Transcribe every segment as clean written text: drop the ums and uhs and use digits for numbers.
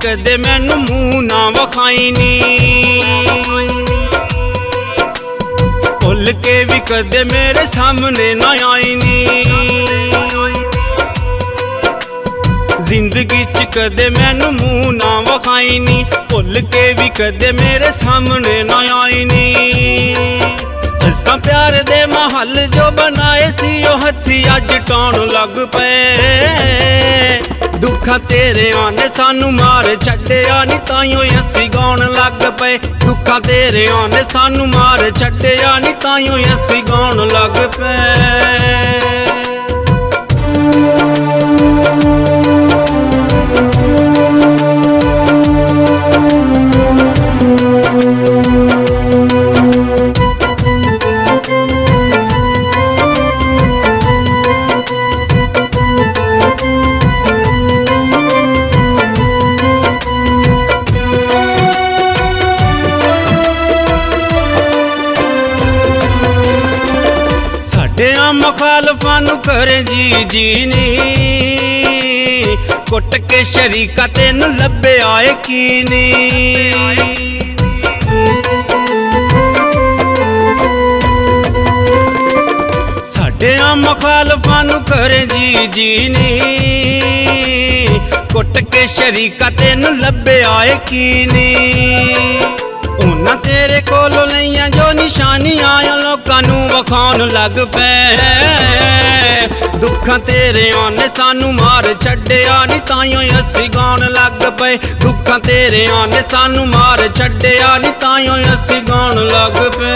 कदे मैनू मूंह ना वखाई नी, भुल के भी कदे मेरे सामने ना आई नी। जिंदगी च कदे मैनू मूंह ना वखाई नी, भुल के भी कदे मेरे सामने ना आई नी। असां प्यार दे महल जो बनाए सी ओ हथी अज टौण लग पे। दुखा तेरे आने सानू मार छड्डिया नी, ताइयों असी गाउण लग पे। दुखा तेरे आने सानू मार छड्डिया नी, ताइयों असी गाउण लग पे। मुखालफा नू करे जी जी नी, कुट के शरीका तेन लभे आए की नी। साडे मुखालफा नू करे जी जी नी, कुट के शरीका तेन लभे आए की नी। उन्हां तेरे कोलों लईयां जो निशानियां लोकां नू वखाउण लग पे। दुखां तेरे आने सानू मार छड्डिया नी, ताइयों असी गाउण लग पे। दुखां तेरे आने सानू मार छड्डिया नी, ताइयों असी गाउण लग पे।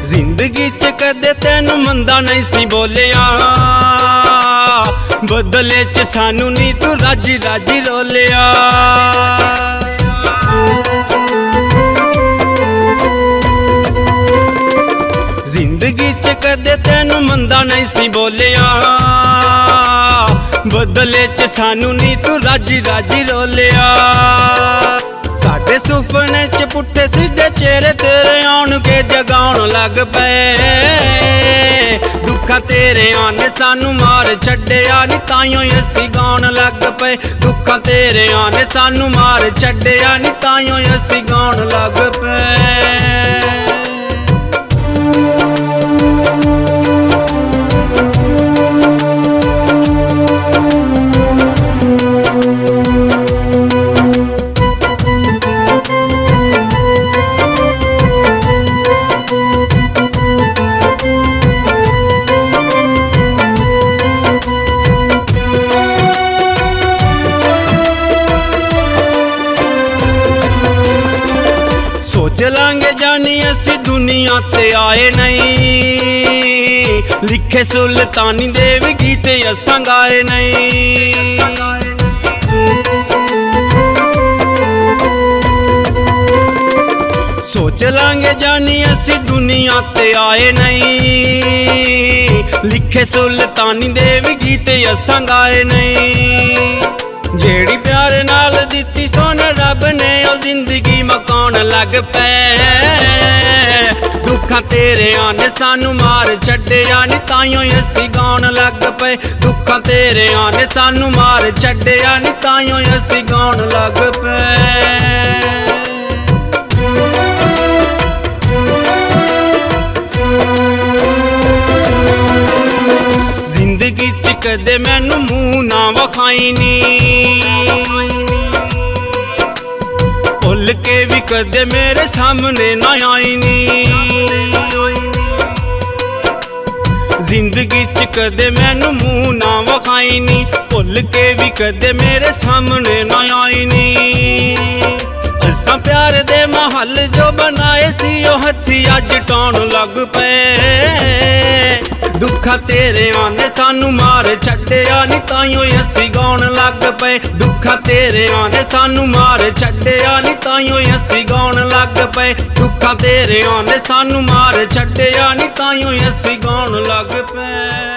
जिंदगी च कदे तेनू मंदा नहीं सी बोलिया, बदले च सानू नी तू राजी राजी रोलिया। जिंदगी च कदे तेनू मंदा नहीं सी बोलिया, बदले च सानू नी तू राजी राजी रोलिया। साडे सुपने च पुट्ठे सीधे चेहरे तेरे आउण के जगाउण लग पे। दुखा तेरे आने सानू मार छड्डिया नी, ताइयों असी गाउण लग पे। दुखा तेरे आने सानू मार छड्डिया नी, ताइयों असी गाउण लग पे। सोच लांगे जानी असी दुनिया ते आए नहीं, लिखे सुल्तानी दे भी गीत असां गाए नहीं। सोच लांगे जानी असी दुनिया ते आए नहीं, लिखे सुल्तानी दे भी गीत असां गाए नहीं। जेड़ी प्यार नाल दिती सोन रब ने ओ जिंदगी मकाउण लग पे। दुखां तेरे आने सानू मार छड्डिया नी, ताइयों असी गाउण लग पे। दुखां तेरे आने सानू मार छड्डिया नी, ताइयों असी गाउण लग पे। जिंदगी च कदे मैनू मूंह ना वखाई नी, भुल के भी कदे मेरे सामने ना आई नी। जिंदगी च कदे मैनू मूंह ना वखाई नी, भुल के भी कदे मेरे सामने ना आई नी। असां प्यार दे महल जो बनाए सी ओ हथी अज टौण लग पे। ਦੁੱਖਾਂ ਤੇਰਿਆਂ ਨੇ ਸਾਨੂੰ ਮਾਰ ਛੱਡਿਆ ਨੀ ਤਾਈਓ ਅਸੀਂ ਗਾਉਣ ਲੱਗ ਪਏ ਦੁੱਖਾਂ ਤੇਰਿਆਂ ਨੇ ਸਾਨੂੰ ਮਾਰ ਛੱਡਿਆ ਨੀ ਤਾਈਓ ਅਸੀਂ ਗਾਉਣ ਲੱਗ ਪਏ ਦੁੱਖਾਂ ਤੇਰਿਆਂ ਨੇ ਸਾਨੂੰ ਮਾਰ ਛੱਡਿਆ ਨੀ ਤਾਈਓ ਅਸੀਂ ਗਾਉਣ ਲੱਗ ਪਏ